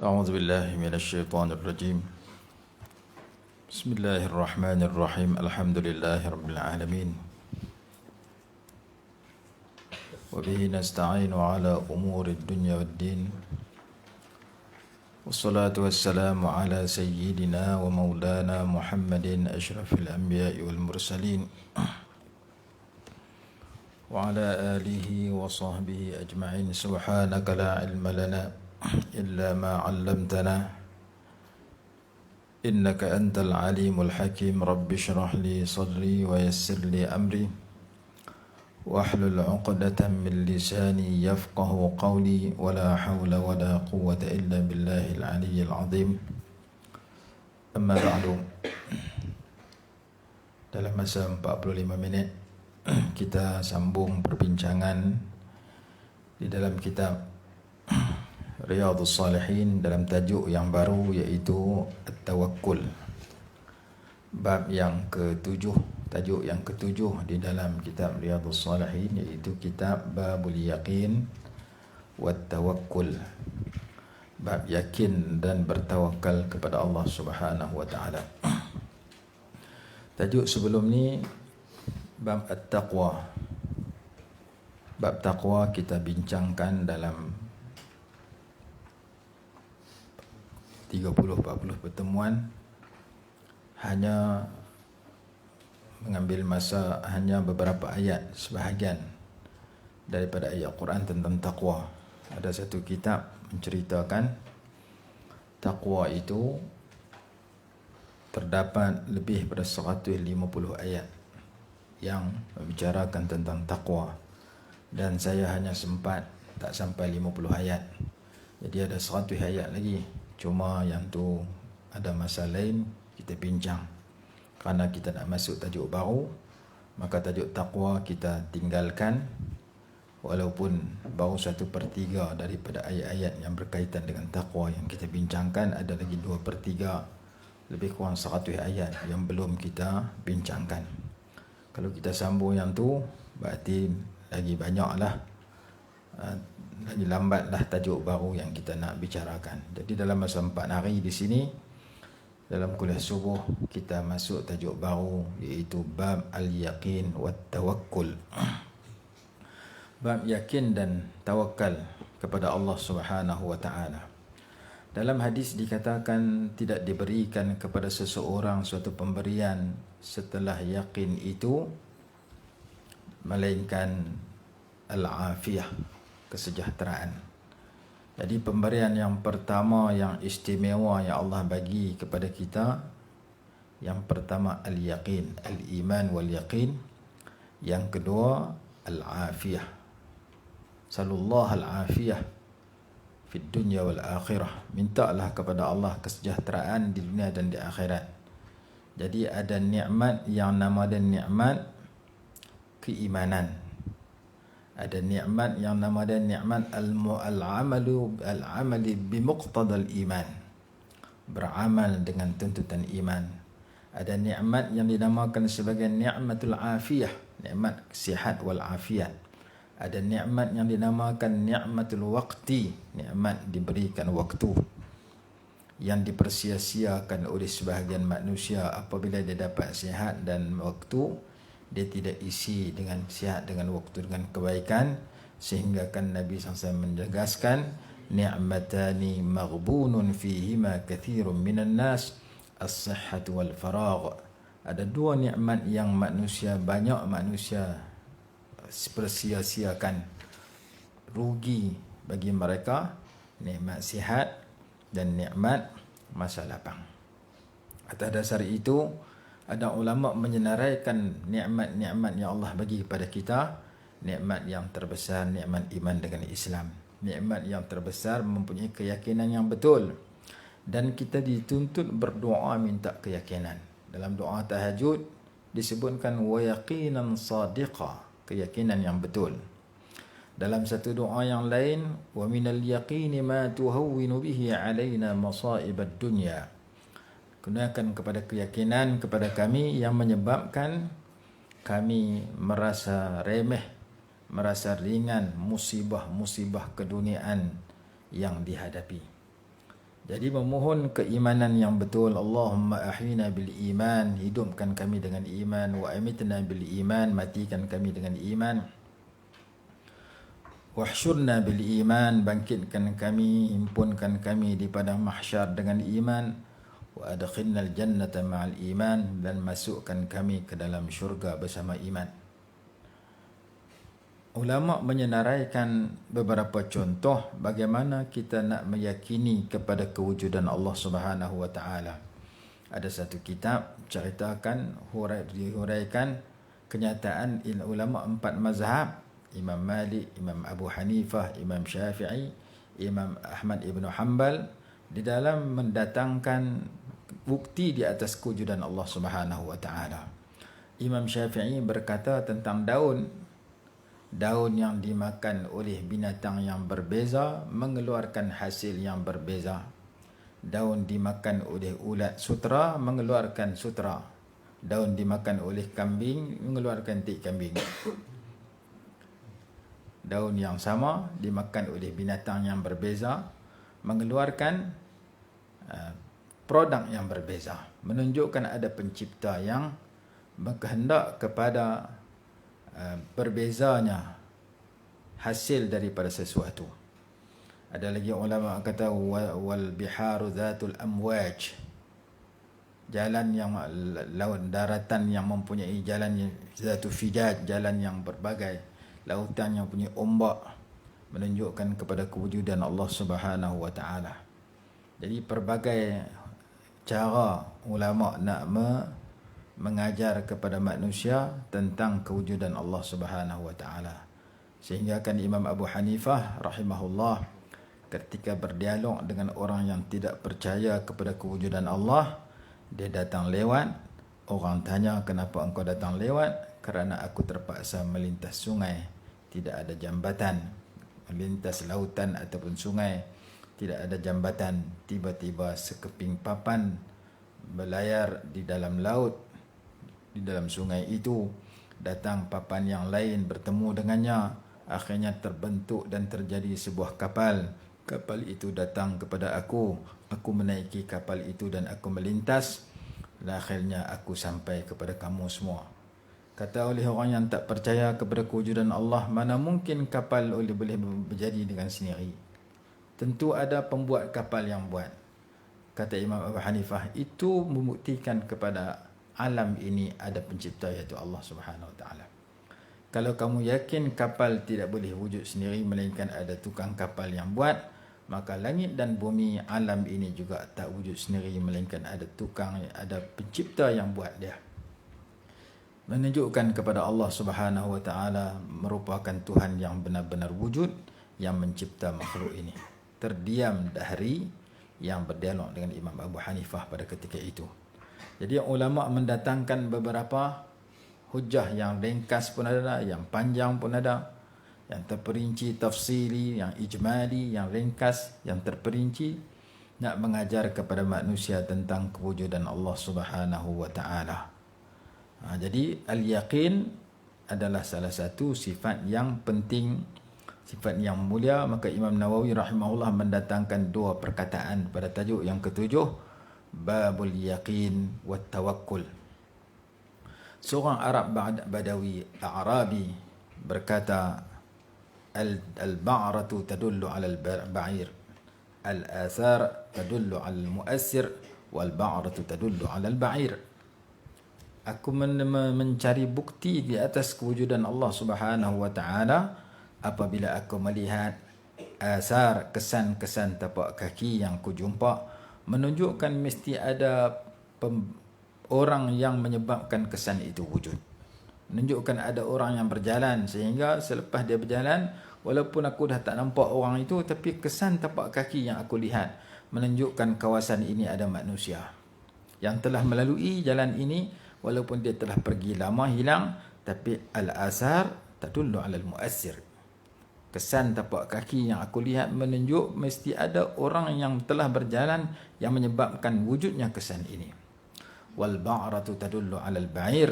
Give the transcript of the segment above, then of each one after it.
أعوذ بالله من الشيطان الرجيم. بسم الله الرحمن الرحيم. الحمد لله رب العالمين، وبه نستعين على أمور الدنيا والدين، والصلاة والسلام على سيدنا ومولانا محمد أشرف الأنبياء والمرسلين، وعلى آله وصحبه أجمعين. سبحانك لا علم لنا إلا ما علمتنا إنك أنت العليم الحكيم. رب اشرح لي صدري ويسر لي أمري واحلل عقدة من لساني يفقه قولي، ولا حول ولا قوة إلا بالله العلي العظيم. أما بعد، dalam masa 45 minit kita sambung perbincangan di dalam kitab Riyadhus Salihin dalam tajuk yang baru, iaitu At-Tawakkul. Bab yang ke-7, tajuk yang ke-7 di dalam kitab Riyadhus Salihin, iaitu kitab Babul Yaqin wat Tawakkul. Bab yakin dan bertawakal kepada Allah Subhanahu wa taala. Tajuk sebelum ni bab At-Taqwa. Bab taqwa kita bincangkan dalam 30-40 pertemuan, hanya mengambil masa hanya beberapa ayat, sebahagian daripada ayat Quran tentang taqwa. Ada satu kitab menceritakan taqwa itu terdapat lebih pada 150 ayat yang membicarakan tentang taqwa, dan saya hanya sempat tak sampai 50 ayat. Jadi ada 100 ayat lagi. Cuma yang tu ada masa lain kita bincang. Kerana kita nak masuk tajuk baru, maka tajuk taqwa kita tinggalkan, walaupun baru 1/3 daripada ayat-ayat yang berkaitan dengan taqwa yang kita bincangkan. Ada lagi 2/3, lebih kurang 100 ayat yang belum kita bincangkan. Kalau kita sambung yang tu, berarti lagi banyaklah, lagi lambatlah tajuk baru yang kita nak bicarakan. Jadi dalam masa 4 hari di sini, dalam kuliah subuh, kita masuk tajuk baru, iaitu Bab Al-Yaqin wat Tawakkul. Bab yakin dan tawakal kepada Allah Subhanahu wa taala. Dalam hadis dikatakan tidak diberikan kepada seseorang suatu pemberian setelah yakin itu melainkan al-afiyah, kesejahteraan. Jadi pemberian yang pertama yang istimewa yang Allah bagi kepada kita, yang pertama al-yaqin, al-iman wal yaqin. Yang kedua al-afiyah. Sallallahu al-afiyah fid dunya wal akhirah. Mintalah kepada Allah kesejahteraan di dunia dan di akhirat. Jadi ada nikmat yang nama dia nikmat keimanan. Ada nikmat yang nama dia nikmat al-amali bimuqtadal iman, beramal dengan tuntutan iman. Ada nikmat yang dinamakan sebagai nikmatul afiyah, nikmat sihat wal afiat. Ada nikmat yang dinamakan nikmatul waqti, nikmat diberikan waktu, yang dipersia-siakan oleh sebahagian manusia apabila dia dapat sihat dan waktu, dia tidak isi dengan sihat, dengan waktu, dengan kebaikan. Sehingga kan Nabi SAW menegaskan, ni'matani maghbunun fihima kathirun minan nas, as-sihhatu wal faragh. Ada 2 nikmat yang banyak manusia persia-siakan, rugi bagi mereka, nikmat sihat dan nikmat masa lapang. Atas dasar itu, ada ulama menyenaraikan nikmat-nikmat yang Allah bagi kepada kita. Nikmat yang terbesar, nikmat iman dengan Islam. Nikmat yang terbesar mempunyai keyakinan yang betul, dan kita dituntut berdoa minta keyakinan. Dalam doa tahajud disebutkan wa yaqinan sadiqa, keyakinan yang betul. Dalam satu doa yang lain, wa minal yaqini ma tuhawwinu bihi alaina masaibad dunya. Gunakan kepada keyakinan kepada kami yang menyebabkan kami merasa remeh, merasa ringan musibah-musibah keduniaan yang dihadapi. Jadi memohon keimanan yang betul. Allahumma ahyina bil iman, hidupkan kami dengan iman. Wa amitna bil iman, matikan kami dengan iman. Wahsyurna bil iman, bangkitkan kami, himpunkan kami di padang mahsyar dengan iman. Wa adkhilnal jannata ma'al iman, dan masukkan kami ke dalam syurga bersama iman. Ulama menyenaraikan beberapa contoh bagaimana kita nak meyakini kepada kewujudan Allah Subhanahu wa taala. Ada satu kitab ceritakan dihuraikan kenyataan ulama 4 mazhab, Imam Malik, Imam Abu Hanifah, Imam Syafi'i, Imam Ahmad ibn Hanbal, di dalam mendatangkan bukti di atas kewujudan Allah Subhanahu wa taala. Imam Syafi'i berkata tentang daun yang dimakan oleh binatang yang berbeza mengeluarkan hasil yang berbeza. Daun dimakan oleh ulat sutera mengeluarkan sutera. Daun dimakan oleh kambing mengeluarkan tik kambing. Daun yang sama dimakan oleh binatang yang berbeza mengeluarkan produk yang berbeza. Menunjukkan ada pencipta yang berkehendak kepada berbezanya hasil daripada sesuatu. Ada lagi ulama kata wal biharu zatul amwaj, jalan yang laut daratan yang mempunyai jalan zatu fijaj, jalan yang berbagai, lautan yang punya ombak, menunjukkan kepada kewujudan Allah Subhanahu wa taala. Jadi pelbagai cara ulama nak mengajar kepada manusia tentang kewujudan Allah Subhanahu wa taala. Sehingga kan Imam Abu Hanifah rahimahullah ketika berdialog dengan orang yang tidak percaya kepada kewujudan Allah, dia datang lewat, orang tanya kenapa engkau datang lewat? Kerana aku terpaksa melintas sungai, tidak ada jambatan, melintas lautan ataupun sungai, tidak ada jambatan. Tiba-tiba sekeping papan berlayar di dalam laut, di dalam sungai itu. Datang papan yang lain bertemu dengannya, akhirnya terbentuk dan terjadi sebuah kapal. Kapal itu datang kepada aku menaiki kapal itu dan aku melintas, dan akhirnya aku sampai kepada kamu semua. Kata oleh orang yang tak percaya kepada kewujudan Allah, mana mungkin kapal boleh berjadi dengan sendiri? Tentu ada pembuat kapal yang buat. Kata Imam Abu Hanifah, itu membuktikan kepada alam ini ada pencipta, iaitu Allah Subhanahu wa taala. Kalau kamu yakin kapal tidak boleh wujud sendiri melainkan ada tukang kapal yang buat, maka langit dan bumi, alam ini juga tak wujud sendiri melainkan ada pencipta yang buat dia. Menunjukkan kepada Allah Subhanahu wa taala merupakan Tuhan yang benar-benar wujud, yang mencipta makhluk ini. Terdiam dahri yang berdialog dengan Imam Abu Hanifah pada ketika itu. Jadi ulama mendatangkan beberapa hujah, yang ringkas pun ada, yang panjang pun ada, yang terperinci tafsili, yang ijmali, yang ringkas, yang terperinci, nak mengajar kepada manusia tentang kewujudan Allah Subhanahu wa taala. Jadi al-yaqin adalah salah satu sifat yang penting, sifat yang mulia. Maka Imam Nawawi rahimahullah mendatangkan 2 perkataan pada tajuk yang ketujuh, Babul Yaqin wa Tawakkul. Seorang Arab Badawi Arabi berkata, Al-ba'ratu tadullu ala al-ba'ir, al-athar tadullu ala al-mu'assir, wal-ba'ratu tadullu ala al-ba'ir. Aku mencari bukti di atas kewujudan Allah Subhanahu wa taala apabila aku melihat asar, kesan-kesan tapak kaki yang ku jumpa, menunjukkan mesti ada orang yang menyebabkan kesan itu wujud. Menunjukkan ada orang yang berjalan, sehingga selepas dia berjalan, walaupun aku dah tak nampak orang itu, tapi kesan tapak kaki yang aku lihat menunjukkan kawasan ini ada manusia yang telah melalui jalan ini, walaupun dia telah pergi lama hilang, tapi al-asar tadullu ala al-mu'assir. Kesan tapak kaki yang aku lihat menunjuk mesti ada orang yang telah berjalan yang menyebabkan wujudnya kesan ini. Wal ba'ratu tadullu 'alal ba'ir,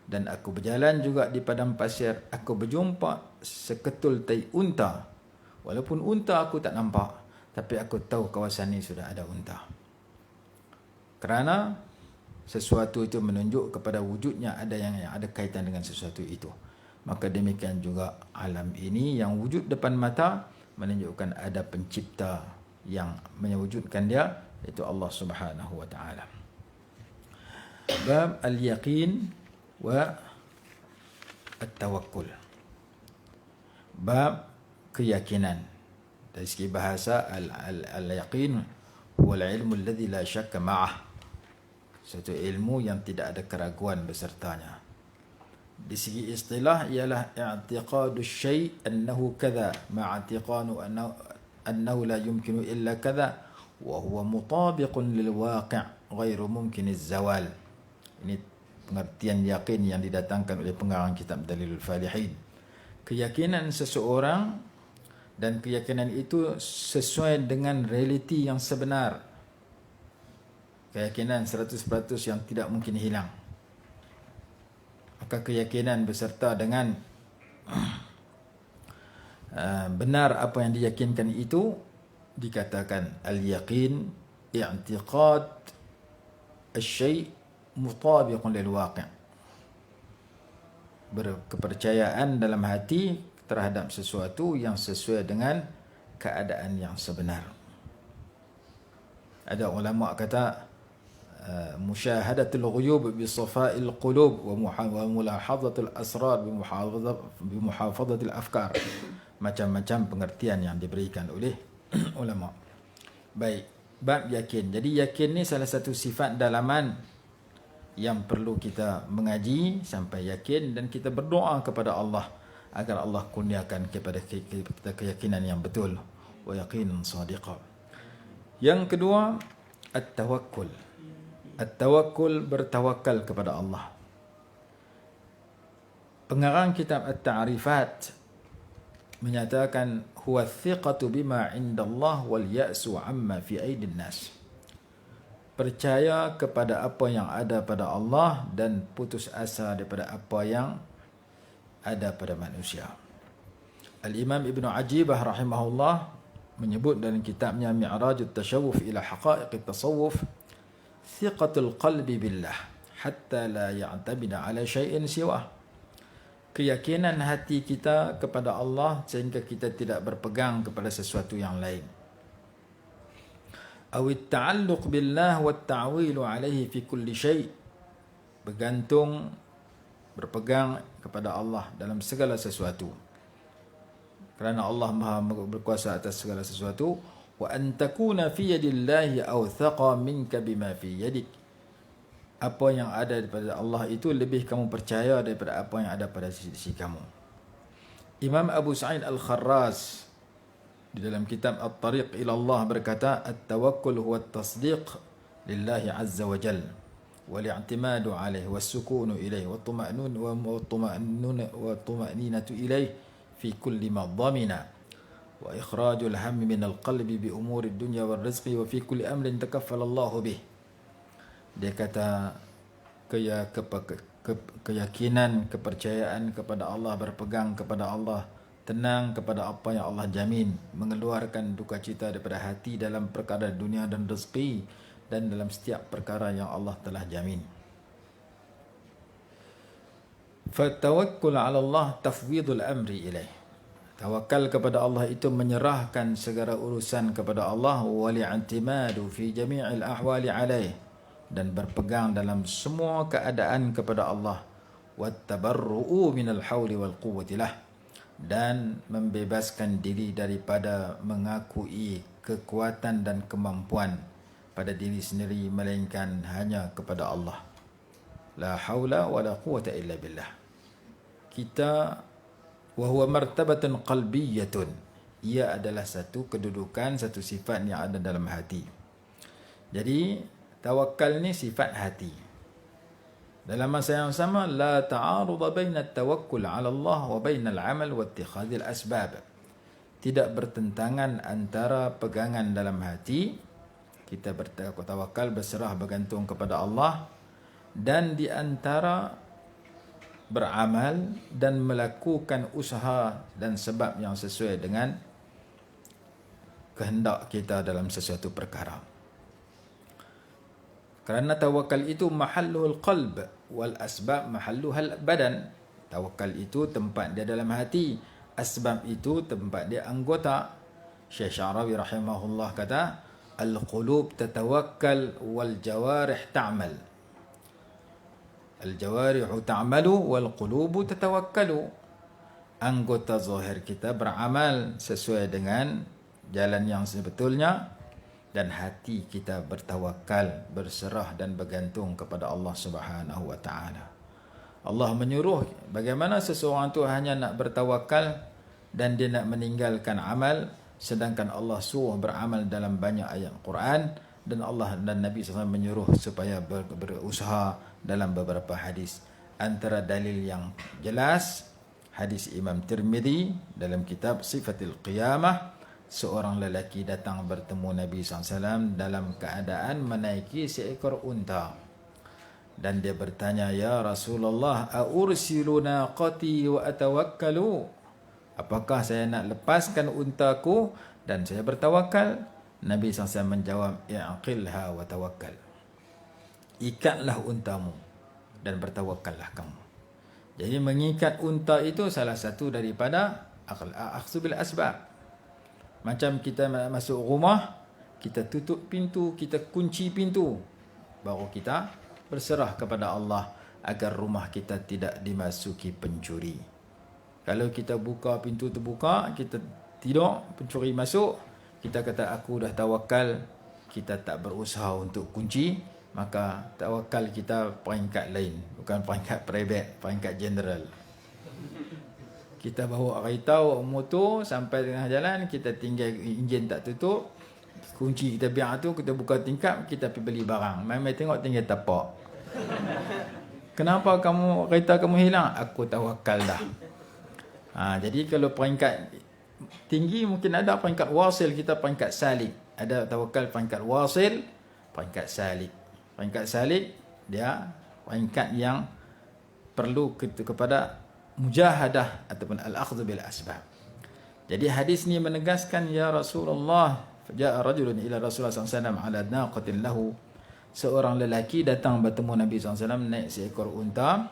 dan aku berjalan juga di padang pasir, aku berjumpa seketul tai unta. Walaupun unta aku tak nampak, tapi aku tahu kawasan ini sudah ada unta. Kerana sesuatu itu menunjuk kepada wujudnya ada yang ada kaitan dengan sesuatu itu. Maka demikian juga alam ini yang wujud depan mata menunjukkan ada pencipta yang mewujudkan dia, iaitu Allah Subhanahu wa taala. Bab al-yaqin wa at-tawakkul. Bab keyakinan. Dari segi bahasa al-yaqin huwa al-ilmu alladhi la syakka ma'ah. Suatu ilmu yang tidak ada keraguan besertanya. Di segi istilah ialah i'tiqadu syai' annahu kadza ma'a i'tiqanu annahu la yumkinu illa kadza wa huwa mutabiqun lil waqi' ghairu mumkin az-zawal. Ini pengertian yakin yang didatangkan oleh pengarang kitab Dalilul Falihin. Keyakinan seseorang dan keyakinan itu sesuai dengan realiti yang sebenar. Keyakinan 100% yang tidak mungkin hilang. Maka keyakinan beserta dengan benar apa yang diyakinkan itu dikatakan al-yaqin i'tiqad asy-syai' mutabiqun lil waqi'. Berkepercayaan dalam hati terhadap sesuatu yang sesuai dengan keadaan yang sebenar. Ada ulama kata musyahadatul ghuyub bi safa'il qulub wa mulahadhatul asrar bi muhafadhatil afkar. Macam-macam pengertian yang diberikan oleh ulama. Baik, bab yakin. Jadi yakin ni salah satu sifat dalaman yang perlu kita mengaji sampai yakin, dan kita berdoa kepada Allah agar Allah kurniakan kepada kita keyakinan yang betul, wa yaqinan sadiqa. Yang kedua, at-tawakkul. At-tawakkul, bertawakal kepada Allah. Pengarang kitab At-Ta'rifat menyatakan huwa thiqatu bima 'inda Allah wal ya'su 'amma fi aidin nas. Percaya kepada apa yang ada pada Allah dan putus asa daripada apa yang ada pada manusia. Al-Imam Ibn Ajibah rahimahullah menyebut dalam kitabnya Mi'rajut Tashawuf ila Haqa'iqit Tasawuf, thiqatul qalbi billah hatta la ya'tabida ala syai'in siwah. Keyakinan hati kita kepada Allah sehingga kita tidak berpegang kepada sesuatu yang lain. Awit ta'alluq billah wa ta'wilu alaihi fi kulli syai'. Bergantung, berpegang kepada Allah dalam segala sesuatu. Kerana Allah Maha berkuasa atas segala sesuatu. Wa an takuna fi yadillahi awthaqa minka bima fi yadik. Apa yang ada daripada Allah itu lebih kamu percaya daripada apa yang ada pada sisi kamu. Imam Abu Sa'id Al-Kharraz di dalam kitab At-Tariq ila Allah berkata, at-tawakkul huwa at-tasdiq lillahi azza wa jalla wal-i'timadu alayhi was-sukunu ilayhi wat-tuma'ninatu ilayhi fi kulli ma dhamina wa ikhrajul hammi min al-qalbi bi umuri ad-dunya wal-rizqi wa fi kulli amrin takaffala Allah bih. Dia kata keyakinan, kepercayaan kepada Allah, berpegang kepada Allah, tenang kepada apa yang Allah jamin, mengeluarkan duka cita daripada hati dalam perkara dunia dan rezeki, dan dalam setiap perkara yang Allah telah jamin. Fatawakkul 'ala Allah tafwidul amri ilaih. Tawakal kepada Allah itu menyerahkan segala urusan kepada Allah, wali'timadu fi jami'il ahwali alaih, dan berpegang dalam semua keadaan kepada Allah, wattabarru'u minal hauli wal quwwati lah, dan membebaskan diri daripada mengakui kekuatan dan kemampuan pada diri sendiri, melainkan hanya kepada Allah. La haula wa la quwwata illa billah. Kita wa huwa martabatun qalbiyyatun. Ia adalah satu kedudukan, satu sifat yang ada dalam hati. Jadi tawakal ni sifat hati. Dalam masa yang sama, la ta'arudha baina at-tawakkul 'ala Allah wa baina al-'amal wa ittikhadhil asbab. Tidak bertentangan antara pegangan dalam hati, kita bertawakal, berserah, bergantung kepada Allah, dan di antara beramal dan melakukan usaha dan sebab yang sesuai dengan kehendak kita dalam sesuatu perkara. Kerana tawakal itu mahalluhul qalb wal asbab mahalluhal badan. Tawakal itu tempat dia dalam hati, asbab itu tempat dia anggota. Syekh Syarawi rahimahullah kata, al-qulub tatawakkal wal jawarih ta'mal. Al-jawarihu ta'malu wal qulubu tatawakkalu. Anggota zahir kita beramal sesuai dengan jalan yang sebetulnya, dan hati kita bertawakal, berserah dan bergantung kepada Allah Subhanahu wa taala. Allah menyuruh bagaimana seseorang tu hanya nak bertawakal dan dia nak meninggalkan amal, sedangkan Allah suruh beramal dalam banyak ayat Quran, dan Allah dan Nabi SAW menyuruh supaya berusaha dalam beberapa hadis. Antara dalil yang jelas, hadis Imam Tirmidzi dalam kitab Sifatul Qiyamah, seorang lelaki datang bertemu Nabi SAW dalam keadaan menaiki seekor unta. Dan dia bertanya, "Ya Rasulullah, a'ursilu naqati wa atawakkalu?" Apakah saya nak lepaskan untaku dan saya bertawakal? Nabi SAW menjawab, "I'qilha wa tawakkal." Ikatlah untamu dan bertawakallah kamu. Jadi mengikat unta itu salah satu daripada akhdhu bil asbab. Macam kita masuk rumah, kita tutup pintu, kita kunci pintu, baru kita berserah kepada Allah agar rumah kita tidak dimasuki pencuri. Kalau kita buka pintu terbuka, kita tidur, pencuri masuk, kita kata aku dah tawakal, kita tak berusaha untuk kunci, maka tawakal kita peringkat lain, bukan peringkat private, peringkat general. Kita bawa kereta, motor sampai tengah jalan, kita tinggal enjin tak tutup, kunci kita biar tu, kita buka tingkap, kita pergi beli barang. Mai-mai tengok tinggal tapak. Kenapa kereta kamu hilang? Aku tawakal dah. Jadi kalau peringkat tinggi mungkin ada peringkat wasil, kita peringkat salik. Ada tawakal peringkat wasil, peringkat salik. Peringkat salik dia peringkat yang perlu kepada mujahadah ataupun al-akhdhu bil asbab. Jadi hadis ni menegaskan, ya Rasulullah, ja'a rajulun ila Rasulullah SAW ala naqatin lahu. Seorang lelaki datang bertemu Nabi SAW naik seekor unta.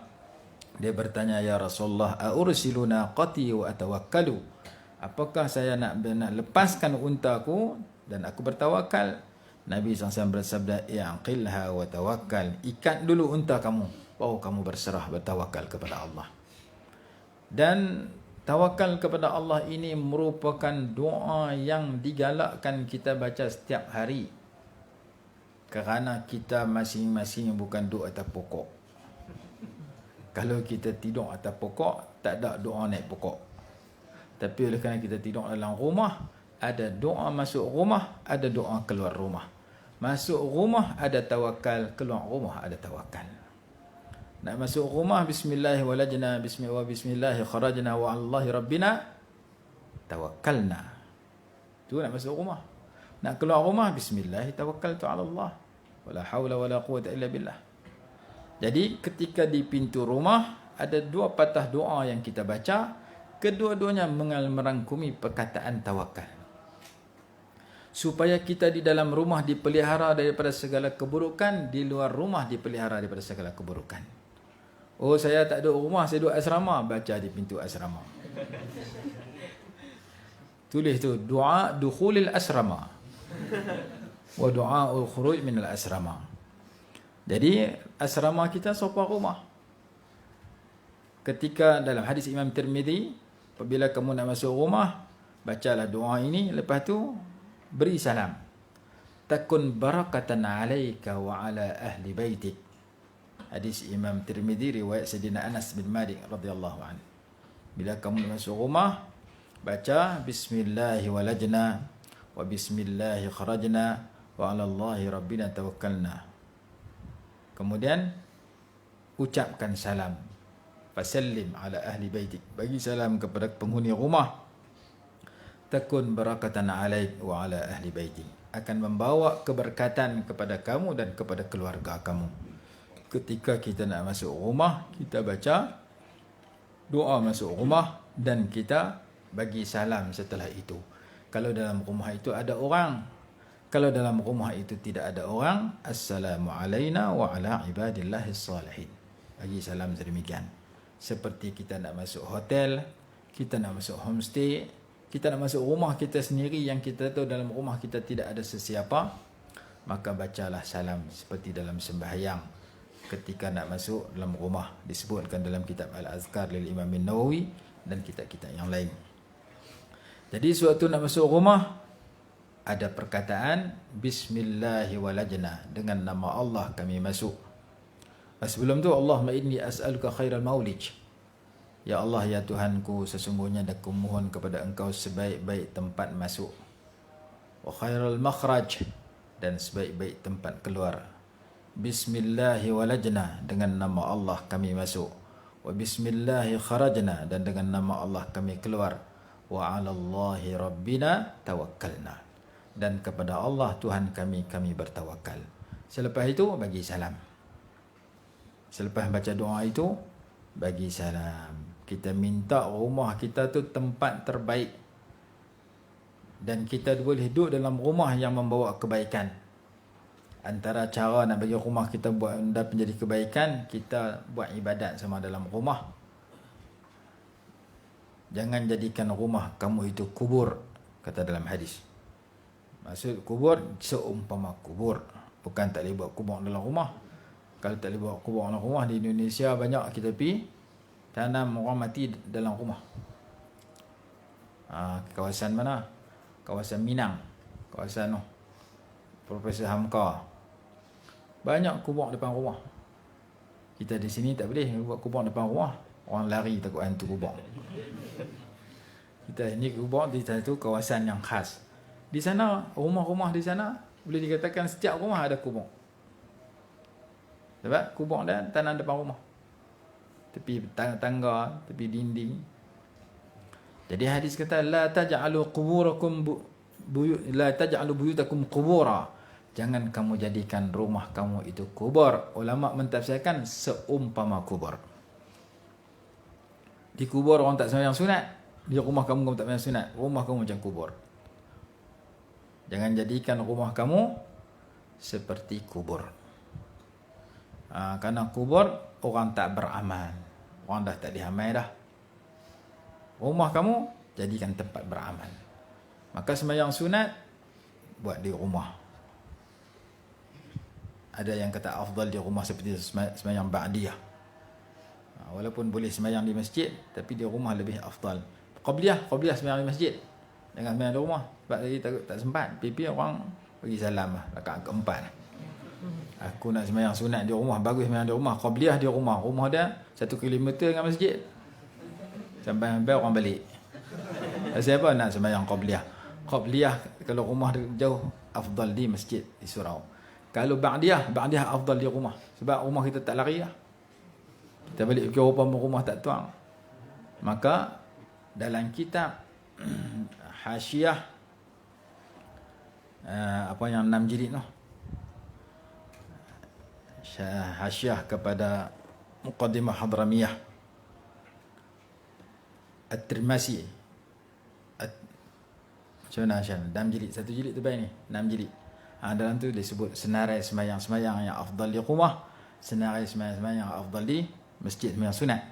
Dia bertanya, ya Rasulullah, a'ursilu naqati wa atawakkalu? Apakah saya nak lepaskan untaku dan aku bertawakal? Nabi SAW bersabda, i'qilha wa tawakkal. Ikat dulu unta kamu, baru kamu berserah bertawakal kepada Allah. Dan tawakal kepada Allah ini merupakan doa yang digalakkan kita baca setiap hari. Kerana kita masing-masing bukan duduk atas pokok. Kalau kita tidur atas pokok, tak ada doa naik pokok. Tapi oleh kerana kita tidur dalam rumah, ada doa masuk rumah, ada doa keluar rumah. Masuk rumah ada tawakal, keluar rumah ada tawakal. Nak masuk rumah, bismillah walajna, bismillah kharajna wa allahi rabbina tawakkalna. Tu nak masuk rumah. Nak keluar rumah, bismillah tawakkaltu ala Allah. Wala hawla wala quwwata illa billah. Jadi ketika di pintu rumah ada dua patah doa yang kita baca, kedua-duanya merangkumi perkataan tawakal. Supaya kita di dalam rumah dipelihara daripada segala keburukan, di luar rumah dipelihara daripada segala keburukan. Oh, saya tak duduk rumah, saya duduk asrama, baca di pintu asrama. Tulis tu, doa dukhulil asrama wa doa khuruj minal asrama. Jadi asrama kita sopa rumah. Ketika dalam hadis Imam Tirmidzi, apabila kamu nak masuk rumah, bacalah doa ini, lepas tu beri salam. Takun barakatan alaika wa ala ahli baitik. Hadis Imam Tirmidzi riwayat Sayyidina Anas bin Malik radhiyallahu anhu. Bila kamu masuk rumah, baca bismillahi walajna wa bismillahi kharajna wa 'ala Allahi rabbina tawakkalna. Kemudian ucapkan salam. Fasallim ala ahli baitik. Bagi salam kepada penghuni rumah. Takun barakatan alaik wa ala ahli baitik. Akan membawa keberkatan kepada kamu dan kepada keluarga kamu. Ketika kita nak masuk rumah, kita baca doa masuk rumah dan kita bagi salam setelah itu. Kalau dalam rumah itu ada orang. Kalau dalam rumah itu tidak ada orang, assalamu alayna wa ala ibadillahis salihin. Bagi salam sedemikian. Seperti kita nak masuk hotel, kita nak masuk homestay, kita nak masuk rumah kita sendiri yang kita tahu dalam rumah kita tidak ada sesiapa, maka bacalah salam seperti dalam sembahyang. Ketika nak masuk dalam rumah, disebutkan dalam kitab Al-Azkar lil Imam Nawawi dan kitab-kitab yang lain. Jadi sewaktu nak masuk rumah, ada perkataan Bismillahi walajna, dengan nama Allah kami masuk. Sebelum tu, Allahumma inni as'aluka khairal maulij. Ya Allah, ya Tuhanku, sesungguhnya aku mohon kepada Engkau sebaik-baik tempat masuk, wa khairal makhraj, dan sebaik-baik tempat keluar. Bismillahi walajna, dengan nama Allah kami masuk. Wa bismillahi kharajna, dan dengan nama Allah kami keluar. Wa 'alallahi rabbina tawakkalna, dan kepada Allah Tuhan kami bertawakal. Selepas itu bagi salam. Selepas baca doa itu bagi salam. Kita minta rumah kita tu tempat terbaik, dan kita boleh duduk dalam rumah yang membawa kebaikan. Antara cara nak bagi rumah kita buat menjadi kebaikan, kita buat ibadat sama dalam rumah. Jangan jadikan rumah kamu itu kubur, kata dalam hadis. Maksud kubur, seumpama kubur. Bukan tak boleh buat kubur dalam rumah. Kalau tak boleh buat kubur dalam rumah, di Indonesia banyak kita pergi tanam orang mati dalam rumah. Kawasan mana? Kawasan Minang. Kawasan Profesor Hamka. Banyak kubur depan rumah. Kita di sini tak boleh buat kubur depan rumah. Orang lari takut hantu kubur. Kita ini kubur di satu kawasan yang khas. Di sana, rumah-rumah di sana, boleh dikatakan setiap rumah ada kubur. Sebab kubur dan tanam depan rumah. Tepi tangga, tepi dinding. Jadi hadis kata, la taj'alu quburakum la taj'alu buyutakum qubura. Jangan kamu jadikan rumah kamu itu kubur. Ulama mentafsirkan seumpama kubur. Di kubur orang tak sembahyang sunat, di rumah kamu tak sembahyang sunat. Rumah kamu macam kubur. Jangan jadikan rumah kamu seperti kubur. Kerana kubur orang tak beramal. Orang dah tak diamal dah. Rumah kamu jadikan tempat beramal. Maka sembahyang sunat buat di rumah. Ada yang kata afdal di rumah seperti sembahyang ba'diyah. Walaupun boleh sembahyang di masjid, tapi di rumah lebih afdal. Qabliyah sembahyang di masjid. Jangan sembahyang di rumah. Sebab tadi tak sempat. Pipi orang bagi salam lah. Rakaat keempat. Aku nak sembahyang sunat di rumah. Bagus sembahyang di rumah. Qabliyah di rumah. Rumah dia 1 kilometer dengan masjid. Sampai orang balik. Siapa nak sembahyang qabliyah? Qabliyah kalau rumah jauh, afdal di masjid, di surau. Kalau ba'diyah afdal di rumah. Sebab rumah kita tak lari lah. Kita balik ke rumah tak tuang. Maka dalam kitab Hasyiah, apa yang 6 jilid tu, Hasyiah kepada Muqaddimah Hadramiyah At-Tirmasi, macam mana Hasyiah? 6 jilid. 1 jilid tu baik ni, 6 jilid. Dalam tu disebut senarai sembahyang-sembahyang yang afdal di rumah, senarai sembahyang-sembahyang yang afdal di masjid, sembahyang sunat.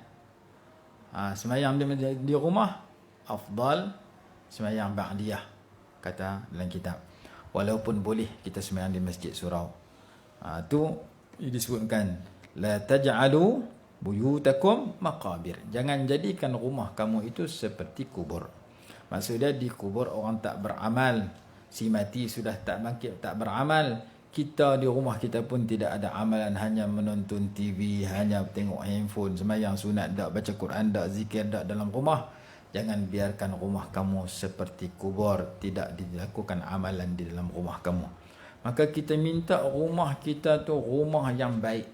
Sembahyang di rumah afdal sembahyang ba'diyah, kata dalam kitab. Walaupun boleh kita sembahyang di masjid surau. Tu disebutkan la taj'alu buyutakum maqabir. Jangan jadikan rumah kamu itu seperti kubur. Maksudnya di kubur orang tak beramal. Si mati sudah tak bangkit, tak beramal. Kita di rumah kita pun tidak ada amalan, hanya menonton TV, hanya tengok handphone, sembahyang sunat tak, baca Quran tak, zikir tak dalam rumah. Jangan biarkan rumah kamu seperti kubur, tidak dilakukan amalan di dalam rumah kamu. Maka kita minta rumah kita tu rumah yang baik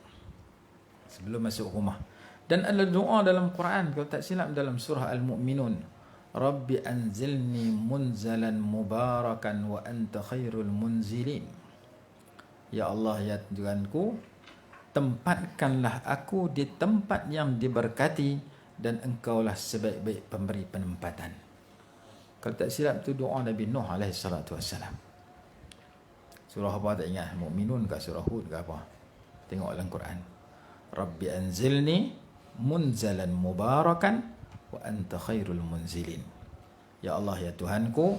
sebelum masuk rumah. Dan ada doa dalam Quran, kalau tak silap dalam surah Al-Mu'minun, Rabbi anzilni munzalan mubarakan wa anta khairul munzilin. Ya Allah, ya Tuhanku, tempatkanlah aku di tempat yang diberkati dan engkaulah sebaik-baik pemberi penempatan. Kalau tak silap tu doa Nabi Nuh alaihi salatu wassalam. Surah apa tak ingat, Mukminun ke surah Hud ke apa. Tengok dalam Quran. Rabbi anzilni munzalan mubarakan wa anta khairul munzilin. Ya Allah, ya Tuhanku,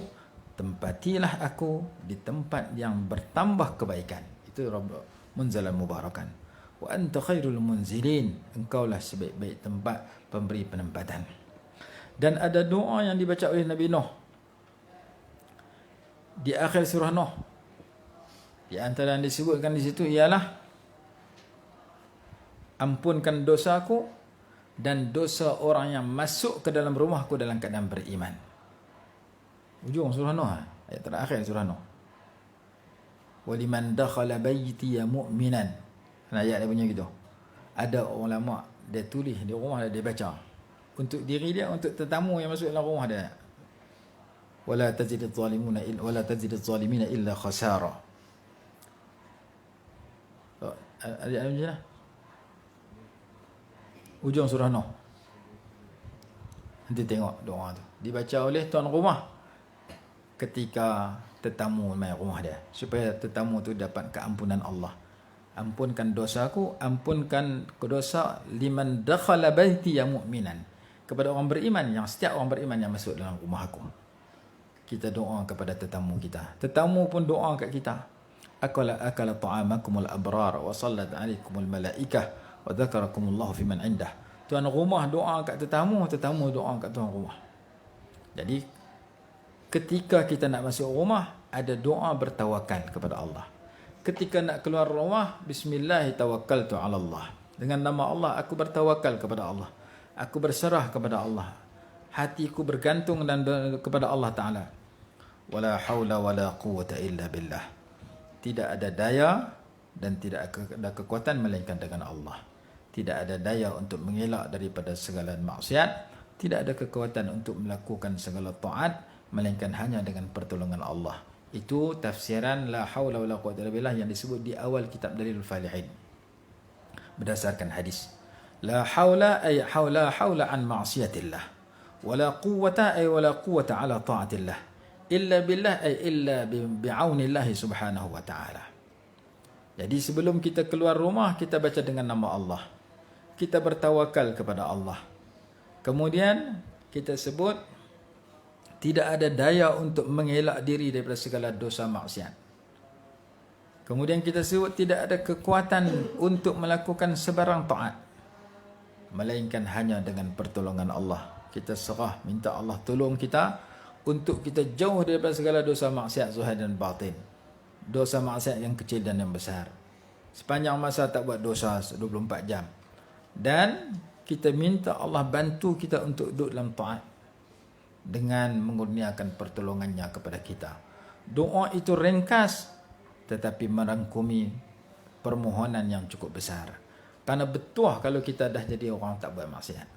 tempatilah aku di tempat yang bertambah kebaikan. Itu Rabb munzalan mubarakan. Wa anta khairul munzilin. Engkaulah sebaik-baik tempat pemberi penempatan. Dan ada doa yang dibaca oleh Nabi Nuh di akhir surah Nuh. Di antara yang disebutkan di situ ialah ampunkan dosaku dan dosa orang yang masuk ke dalam rumahku dalam keadaan beriman. Ujung surah Nuh, ayat terakhir surah Nuh. Waliman dakhala baiti mu'minan. Ayat dia punya gitu. Ada ulama dia tulis di rumah dia baca. Untuk diri dia, untuk tetamu yang masuk dalam rumah dia. Wala taziduz zalimuna illa wala taziduz zalimina illa khasara. Ayat macam mana? Ujung surah Nuh. Nanti tengok doa tu. Dibaca oleh tuan rumah ketika tetamu main rumah dia, supaya tetamu tu dapat keampunan Allah. Ampunkan dosaku, ampunkan dosa liman dakhala baiti ya mu'minan, kepada orang beriman, yang setiap orang beriman yang masuk dalam rumah aku. Kita doa kepada tetamu kita. Tetamu pun doa kat kita. Akala ta'amakumul abrar wa sallat alaikumul malaikah wa dzakarakumullahu fiman indah. Tuan rumah doa kat tetamu, tetamu doa kat tuan rumah. Jadi ketika kita nak masuk rumah, ada doa bertawakal kepada Allah. Ketika nak keluar rumah, bismillah tawakkaltu ala Allah. Dengan nama Allah aku bertawakal kepada Allah. Aku berserah kepada Allah. Hatiku bergantung dan kepada Allah Taala. Wala haula wala quwwata illa billah. Tidak ada daya dan tidak ada kekuatan melainkan dengan Allah. Tidak ada daya untuk mengelak daripada segala maksiat, tidak ada kekuatan untuk melakukan segala taat melainkan hanya dengan pertolongan Allah. Itu tafsiran la haula wala quwwata illa billah yang disebut di awal kitab Dalilul Falihin berdasarkan hadis. La haula ay haula an ma'siyatillah, wala quwwata ay wala quwwata ala ta'atillah, illa billah ay illa bi'aunillah subhanahu wa ta'ala. Jadi sebelum kita keluar rumah, kita baca dengan nama Allah. Kita bertawakal kepada Allah. Kemudian kita sebut tidak ada daya untuk mengelak diri daripada segala dosa maksiat. Kemudian kita sebut tidak ada kekuatan untuk melakukan sebarang taat melainkan hanya dengan pertolongan Allah. Kita serah, minta Allah tolong kita untuk kita jauh daripada segala dosa maksiat zahir dan batin. Dosa maksiat yang kecil dan yang besar. Sepanjang masa tak buat dosa 24 jam. Dan kita minta Allah bantu kita untuk duduk dalam taat dengan mengurniakan pertolongannya kepada kita. Doa itu ringkas tetapi merangkumi permohonan yang cukup besar. Karena betul kalau kita dah jadi orang tak buat maksiat.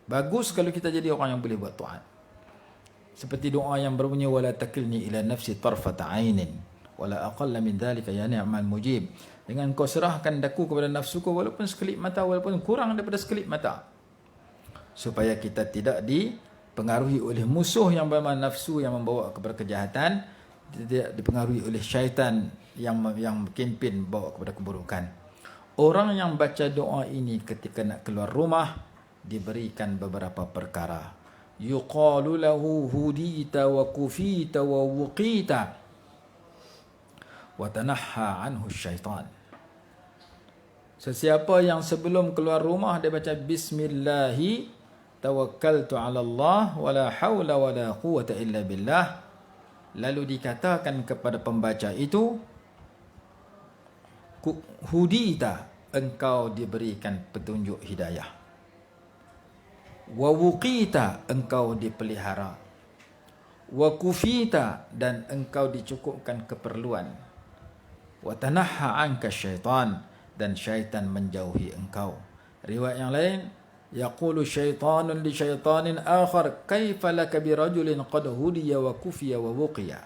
Bagus kalau kita jadi orang yang boleh buat taat. Seperti doa yang berbunyi wala takilni ila nafsi tarfata ainin wala aqalla min dhalika ya ni'mal mujib. Dengan kau serahkan daku kepada nafsuku walaupun sekelip mata, walaupun kurang daripada sekelip mata. Supaya kita tidak dipengaruhi oleh musuh yang bernama nafsu yang membawa kepada kejahatan, tidak dipengaruhi oleh syaitan yang kempen bawa kepada keburukan. Orang yang baca doa ini ketika nak keluar rumah diberikan beberapa perkara. Yuqalu lahu hudita wa kufita wa wuqita wa tanahha anhu syaitan. Sesiapa yang sebelum keluar rumah dia baca bismillahi tawakkaltu ala Allah wala haula wala quwwata illa billah, lalu dikatakan kepada pembaca itu, hudita, engkau diberikan petunjuk hidayah. Wa wuqita, engkau dipelihara. Wa kufita, dan engkau dicukupkan keperluan. Wa tanahha anka syaitan, dan syaitan menjauhi engkau. Riwayat yang lain, yaqulu syaitanun li syaitanin akhar kaifa laka bi rajulin qad hudiya wa kufiya wa wuqiya.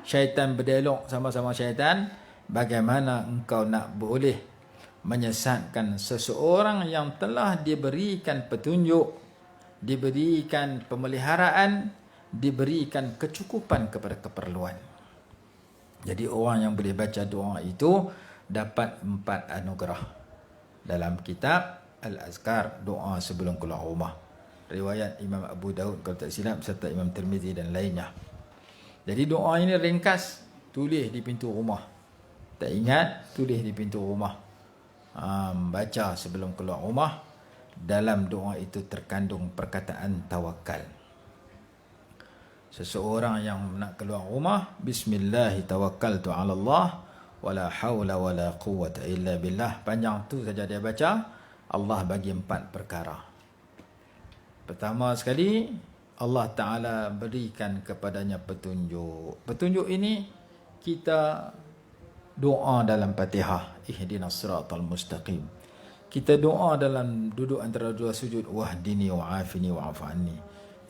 Syaitan berdialog sama-sama syaitan, bagaimana engkau nak boleh menyesatkan seseorang yang telah diberikan petunjuk, diberikan pemeliharaan, diberikan kecukupan kepada keperluan. Jadi orang yang boleh baca doa itu dapat 4 anugerah. Dalam kitab Al-Azkar, doa sebelum keluar rumah, riwayat Imam Abu Daud kalau tak silap, serta Imam Tirmizi dan lainnya. Jadi doa ini ringkas, tulis di pintu rumah. Tak ingat, tulis di pintu rumah. Baca sebelum keluar rumah. Dalam doa itu terkandung perkataan tawakal. Seseorang yang nak keluar rumah, Bismillahi tawakkaltu ala Allah, wala hawla wala quwwata illa billah. Panjang tu saja dia baca, Allah bagi 4 perkara. Pertama sekali, Allah Ta'ala berikan kepadanya petunjuk. Petunjuk ini kita doa dalam Fatihah, ihdinas siratal mustaqim. Kita doa dalam duduk antara dua sujud, wahdini wa'afini wa'afu anni.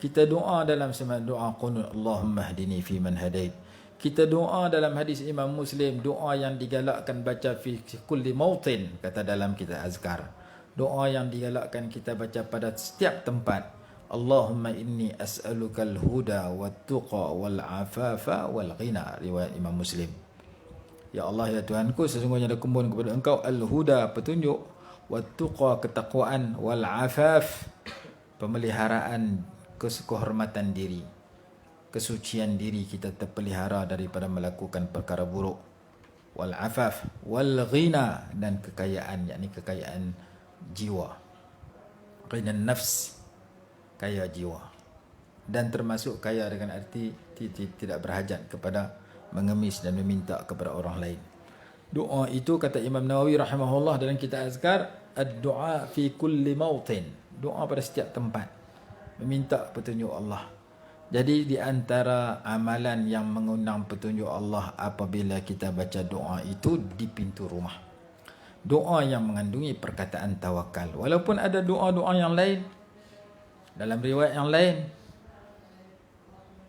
Kita doa dalam sembahyang doa qunut, Allahumma hdini fi man hadait. Kita doa dalam hadis Imam Muslim, doa yang digalakkan baca fi kulli mautin, kata dalam kitab azkar. Doa yang digalakkan kita baca pada setiap tempat. Allahumma inni as'alukal huda wat tuqa wal afafa wal ghina, riwayat Imam Muslim. Ya Allah, ya Tuhanku, sesungguhnya ada kumohon kepada Engkau al-huda, petunjuk, wat tuqa, ketakwaan, wal afaf, pemeliharaan, kehormatan diri, kesucian diri kita terpelihara daripada melakukan perkara buruk, wal afaf, wal ghina, dan kekayaan, yakni kekayaan jiwa, ghina nafs, kaya jiwa, dan termasuk kaya dengan arti tidak berhajat kepada mengemis dan meminta kepada orang lain. Doa itu, kata Imam Nawawi rahimahullah dalam kitab azkar, ad-du'a fi kulli mautin, doa pada setiap tempat, meminta petunjuk Allah. Jadi di antara amalan yang mengundang petunjuk Allah apabila kita baca doa itu di pintu rumah. Doa yang mengandungi perkataan tawakal. Walaupun ada doa-doa yang lain, dalam riwayat yang lain,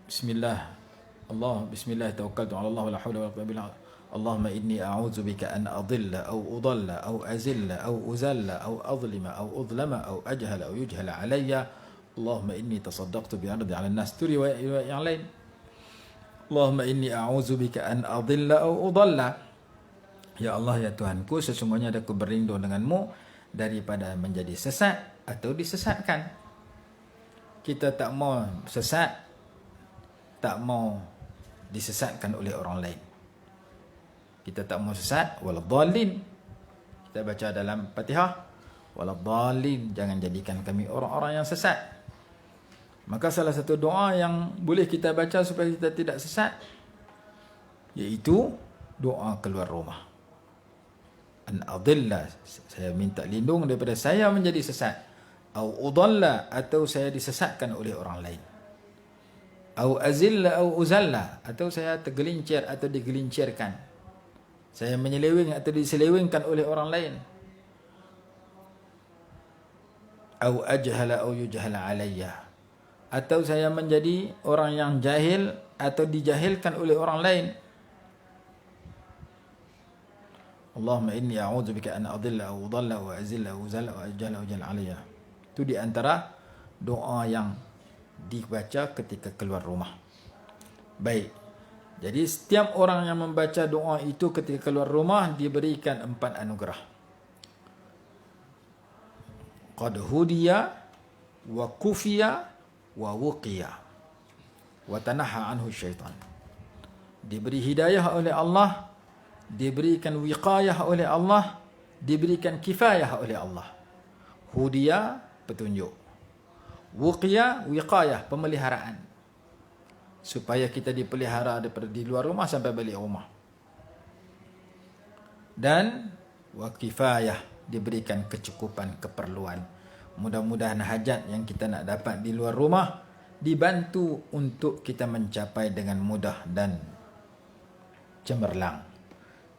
Bismillah tawakkaltu ala Allah wala hawla wala quwwata illa billah. Allahumma inni a'udzubika an adilla aw udalla aw azilla aw uzalla aw adlima aw udlama aw ajhala aw yujhala alayya. Allahumma inni tasaddaqtu bi ardi ala an-nas. Tu riwayat yang lain. Allahumma inni a'udzubika an adilla aw udalla. Ya Allah, ya Tuhanku, sesungguhnya aku berlindung denganmu daripada menjadi sesat atau disesatkan. Kita tak mau sesat, tak mau disesatkan oleh orang lain. Kita tak mau sesat, waladhdallin. Kita baca dalam Fatihah, waladhdallin, jangan jadikan kami orang-orang yang sesat. Maka salah satu doa yang boleh kita baca supaya kita tidak sesat, iaitu doa keluar rumah. An adilla, saya minta lindung daripada saya menjadi sesat. Au udalla, atau saya disesatkan oleh orang lain. Au azilla au uzalla, atau saya tergelincir atau digelincirkan. Saya menyeleweng atau diselewengkan oleh orang lain. Au ajhala au yujhala alayya, atau saya menjadi orang yang jahil atau dijahilkan oleh orang lain. Allahumma inni a'udzubika an adilla au udalla wa azilla au uzalla wa ajhala au jalla alayya. Itu di antara doa yang dibaca ketika keluar rumah. Baik. Jadi setiap orang yang membaca doa itu ketika keluar rumah diberikan 4 anugerah. Qad hudiya wa kufiya wa wuqiya wa tanaha anhu syaitan. Diberi hidayah oleh Allah, diberikan wiqayah oleh Allah, diberikan kifayah oleh Allah. Hudiya, petunjuk. Wuqiyah, wiqayah, pemeliharaan, supaya kita dipelihara daripada di luar rumah sampai balik rumah. Dan wakifayah, diberikan kecukupan keperluan. Mudah-mudahan hajat yang kita nak dapat di luar rumah dibantu untuk kita mencapai dengan mudah dan cemerlang.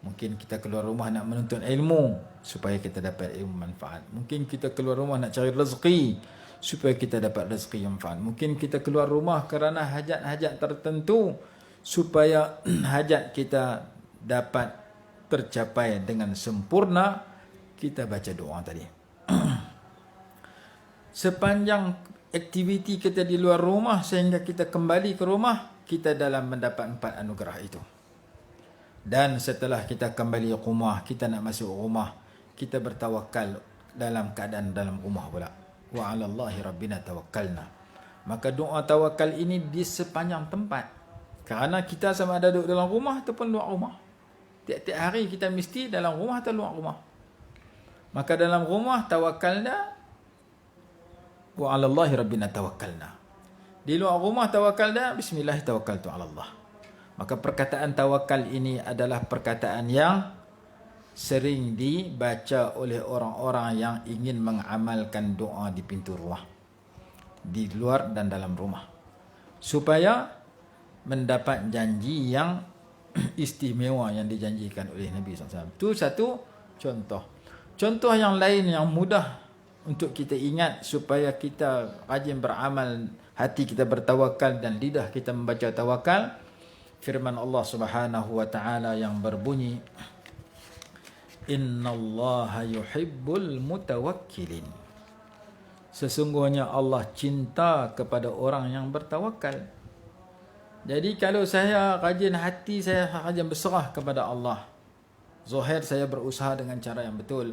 Mungkin kita keluar rumah nak menuntut ilmu supaya kita dapat ilmu manfaat. Mungkin kita keluar rumah nak cari rezeki supaya kita dapat rezeki yang manfaat. Mungkin kita keluar rumah kerana hajat-hajat tertentu supaya hajat kita dapat tercapai dengan sempurna. Kita baca doa tadi. Sepanjang aktiviti kita di luar rumah sehingga kita kembali ke rumah, kita dalam mendapat 4 anugerah itu. Dan setelah kita kembali ke rumah, kita nak masuk rumah, kita bertawakal dalam keadaan dalam rumah pula. Wa 'alallahi rabbina tawakkalna. Maka doa tawakal ini di sepanjang tempat. Kerana kita sama ada duduk dalam rumah ataupun luar rumah. Tiap-tiap hari kita mesti dalam rumah atau luar rumah. Maka dalam rumah tawakkalna, wa 'alallahi rabbina tawakkalna. Di luar rumah tawakkalna, bismillah tawakkaltu 'ala Allah. Maka perkataan tawakal ini adalah perkataan yang sering dibaca oleh orang-orang yang ingin mengamalkan doa di pintu rumah, di luar dan dalam rumah, supaya mendapat janji yang istimewa yang dijanjikan oleh Nabi SAW. Itu satu contoh. Contoh yang lain yang mudah untuk kita ingat supaya kita rajin beramal, hati kita bertawakal dan lidah kita membaca tawakal. Firman Allah Subhanahu wa taala yang berbunyi, innallaha yuhibbul mutawakkilin. Sesungguhnya Allah cinta kepada orang yang bertawakal. Jadi kalau saya rajin hati, saya rajin berserah kepada Allah, zahir saya berusaha dengan cara yang betul,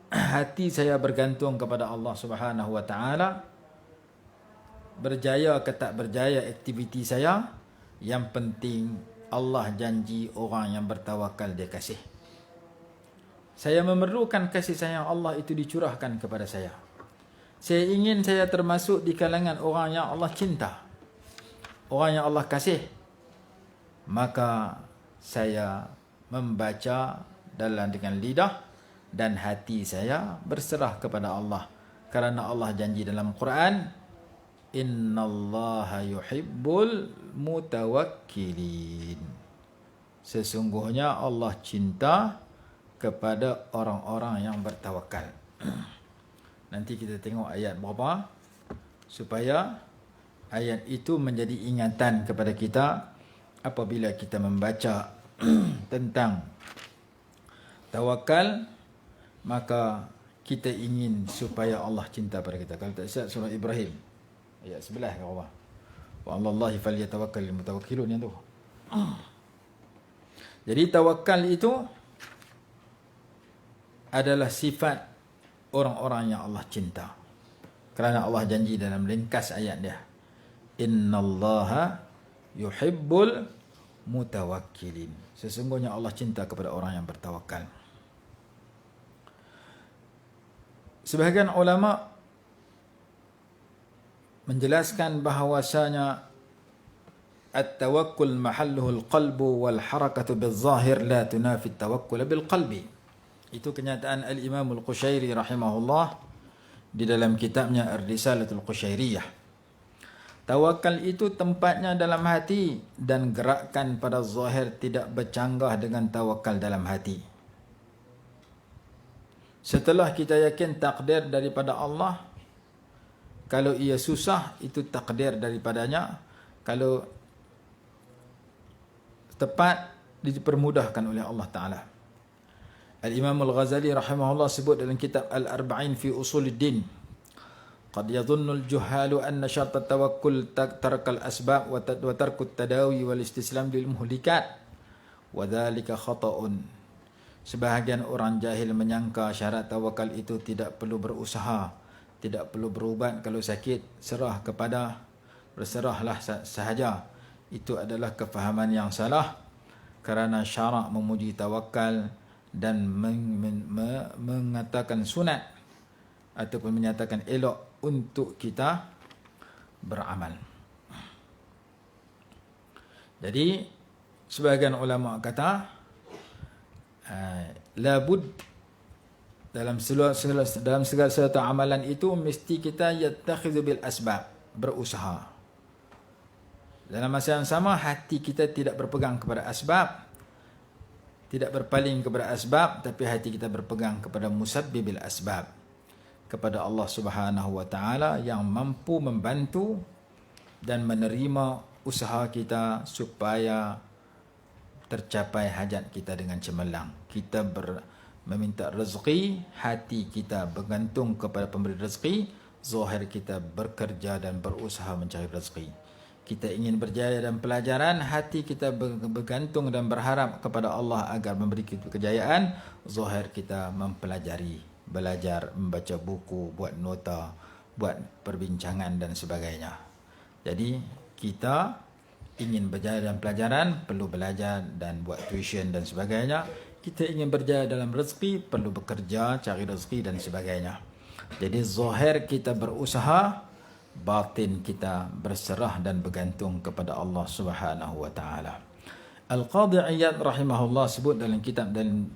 hati saya bergantung kepada Allah Subhanahu wa taala, berjaya ke tak berjaya aktiviti saya, yang penting Allah janji orang yang bertawakal dia kasih. Saya memerlukan kasih sayang Allah itu dicurahkan kepada saya. Saya ingin saya termasuk di kalangan orang yang Allah cinta, orang yang Allah kasih. Maka saya membaca dengan lidah dan hati saya berserah kepada Allah. Kerana Allah janji dalam Quran, innallaha yuhibbul mutawakkilin. Sesungguhnya Allah cinta kepada orang-orang yang bertawakal. Nanti kita tengok ayat berapa supaya ayat itu menjadi ingatan kepada kita apabila kita membaca tentang tawakal, maka kita ingin supaya Allah cinta pada kita. Kalau tak silap surah Ibrahim ayat 11 ke bawah. Wa 'alallahi falyatawakkalul mutawakkilun yang tu. Jadi tawakal itu adalah sifat orang-orang yang Allah cinta. Kerana Allah janji dalam ringkas ayat dia, innallaha yuhibbul mutawakkilin. Sesungguhnya Allah cinta kepada orang yang bertawakal. Sebahagian ulama menjelaskan bahawasanya at-tawakkul mahalluhu al-qalbu wal harakatu bil-zahir la tunafi at-tawakkul bil-qalbi. Itu kenyataan Al-Imam Al-Qushairi rahimahullah di dalam kitabnya Ar-Risalatul Qushairiyah. Tawakal itu tempatnya dalam hati dan gerakan pada zahir tidak bercanggah dengan tawakal dalam hati. Setelah kita yakin takdir daripada Allah, kalau ia susah, itu takdir daripadanya. Kalau tepat, dipermudahkan oleh Allah Ta'ala. Al-Imam Al-Ghazali rahimahullah sebut dalam kitab Al-Arba'in fi Usuluddin, qad yadhunnu al-juhalu anna syart at-tawakkul tark al-asbab wa tarku at-tadawi wal istislam lil muhlikat wa dhalika khata'un. Sebahagian orang jahil menyangka syarat tawakal itu tidak perlu berusaha, tidak perlu berubat kalau sakit, berserahlah sahaja. Itu adalah kefahaman yang salah, kerana syarak memuji tawakal dan mengatakan sunat ataupun menyatakan elok untuk kita beramal. Jadi sebahagian ulama kata labud dalam segala sesuatu amalan itu mesti kita yattakhidhu bil asbab, berusaha. Dalam masa yang sama hati kita tidak berpegang kepada asbab, tidak berpaling kepada asbab, tapi hati kita berpegang kepada musabbibil asbab, kepada Allah Subhanahu wa taala yang mampu membantu dan menerima usaha kita supaya tercapai hajat kita dengan cemerlang. Kita meminta rezeki, hati kita bergantung kepada pemberi rezeki, zahir kita bekerja dan berusaha mencari rezeki. Kita ingin berjaya dalam pelajaran, hati kita bergantung dan berharap kepada Allah agar memberi kita kejayaan. Zahir kita mempelajari, belajar, membaca buku, buat nota, buat perbincangan dan sebagainya. Jadi kita ingin berjaya dalam pelajaran, perlu belajar dan buat tuition dan sebagainya. Kita ingin berjaya dalam rezeki, perlu bekerja, cari rezeki dan sebagainya. Jadi zahir kita berusaha, batin kita berserah dan bergantung kepada Allah Subhanahu wa taala. Al-Qadhi Iyad rahimahullah sebut dalam kitab dan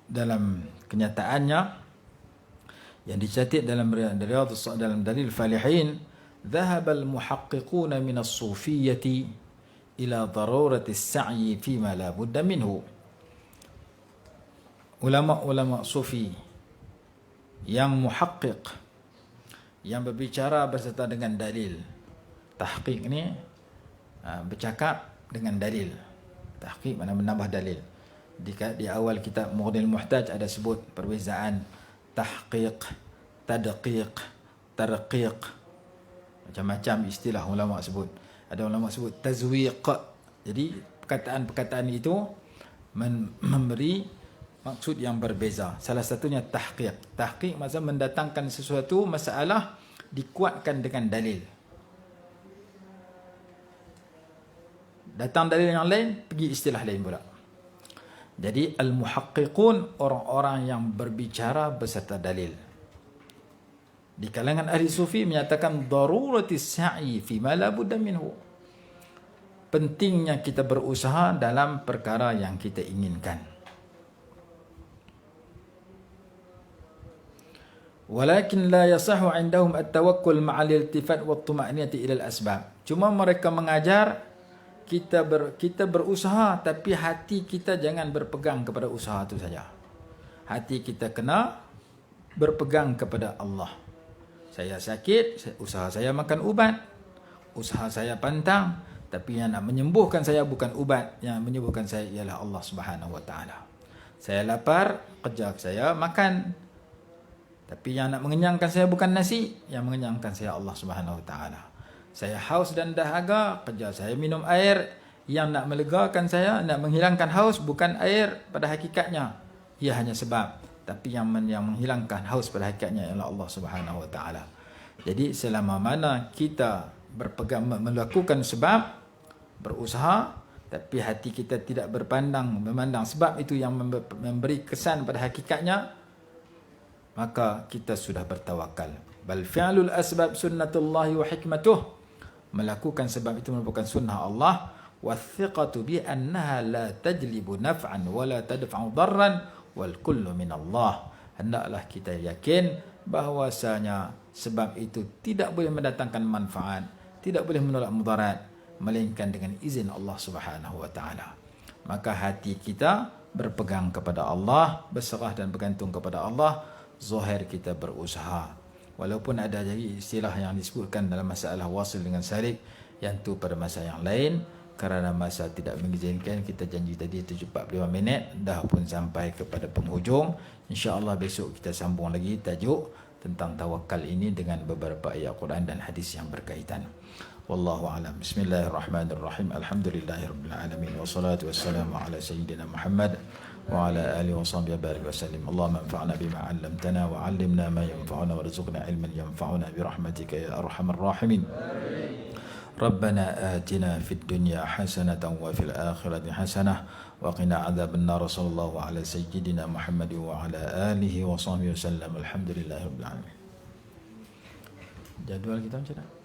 dalam kenyataannya yang dicatat dalam Riyadhus dalam Dalil Falihin, ذهب المحققون من الصوفية إلى ضرورة السعي فيما لا بد منه. Ulama-ulama sufi yang muhaqqiq, yang berbicara berserta dengan dalil. Tahqiq ni bercakap dengan dalil. Tahqiq makna menambah dalil. Di awal kitab Mughnil Muhtaj ada sebut perbezaan tahqiq, tadqiq, tarqiq. Macam-macam istilah ulama sebut. Ada ulama sebut tazwiq. Jadi perkataan-perkataan itu memberi maksud yang berbeza. Salah satunya tahqiq. Tahqiq maksudnya mendatangkan sesuatu masalah dikuatkan dengan dalil. Datang dalil yang lain, pergi istilah lain pula. Jadi al-muhaqqiqun orang-orang yang berbicara beserta dalil. Di kalangan ahli sufi menyatakan daruratis sa'i fi ma la budda minhu. Pentingnya kita berusaha dalam perkara yang kita inginkan. Walakin la yasahhu 'indahum at-tawakkul ma'al iltifat wa at-tuma'ninati ila al-asbab. Cuma mereka mengajar kita berusaha, tapi hati kita jangan berpegang kepada usaha itu saja. Hati kita kena berpegang kepada Allah. Saya sakit, usaha saya makan ubat, usaha saya pantang, tapi yang nak menyembuhkan saya bukan ubat, yang menyembuhkan saya ialah Allah Subhanahu wa taala. Saya lapar, kerja saya makan. Tapi yang nak mengenyangkan saya bukan nasi, yang mengenyangkan saya Allah Subhanahu wa taala. Saya haus dan dahaga, kerja saya minum air. Yang nak melegakan saya, nak menghilangkan haus bukan air pada hakikatnya, ia hanya sebab. Tapi yang menghilangkan haus pada hakikatnya ialah Allah Subhanahu wa taala. Jadi selama mana kita berpegang melakukan sebab, berusaha, tapi hati kita tidak memandang sebab itu yang memberi kesan pada hakikatnya, maka kita sudah bertawakal. Bal fi'lul asbab sunnatullahi wa hikmatuh. Melakukan sebab itu merupakan sunnah Allah. Wathiqatu bi annaha la tajlibu naf'an wa la tadfa'u darran wal kullu min Allah. Hendaklah kita yakin bahwasanya sebab itu tidak boleh mendatangkan manfaat, tidak boleh menolak mudarat, melainkan dengan izin Allah Subhanahu wa taala. Maka hati kita berpegang kepada Allah, berserah dan bergantung kepada Allah. Zahir kita berusaha. Walaupun ada jadi istilah yang disebutkan dalam masalah wasil dengan salik, yang tu pada masa yang lain. Kerana masa tidak mengizinkan, kita janji tadi 45 minit dah pun sampai kepada penghujung. InsyaAllah besok kita sambung lagi tajuk tentang tawakal ini dengan beberapa ayat Quran dan hadis yang berkaitan. Wallahu a'lam. Bismillahirrahmanirrahim. Alhamdulillahirabbil alamin wassalatu wassalamu ala sayyidina Muhammad wa ala alihi wa sahbihi barik wa sallim. Allahumma anfa'na bima 'allamtana wa 'allimna ma yanfa'una warzuqna ilman yanfa'una bi rahmatika ya arhamar rahimin. ربنا آتنا في الدنيا حسنة وفي الآخرة حسنة وقنا عذاب النار. صلى الله على سيدنا محمد وعلى آله وصحبه وسلم. الحمد لله رب العالمين. جدول kita macam mana?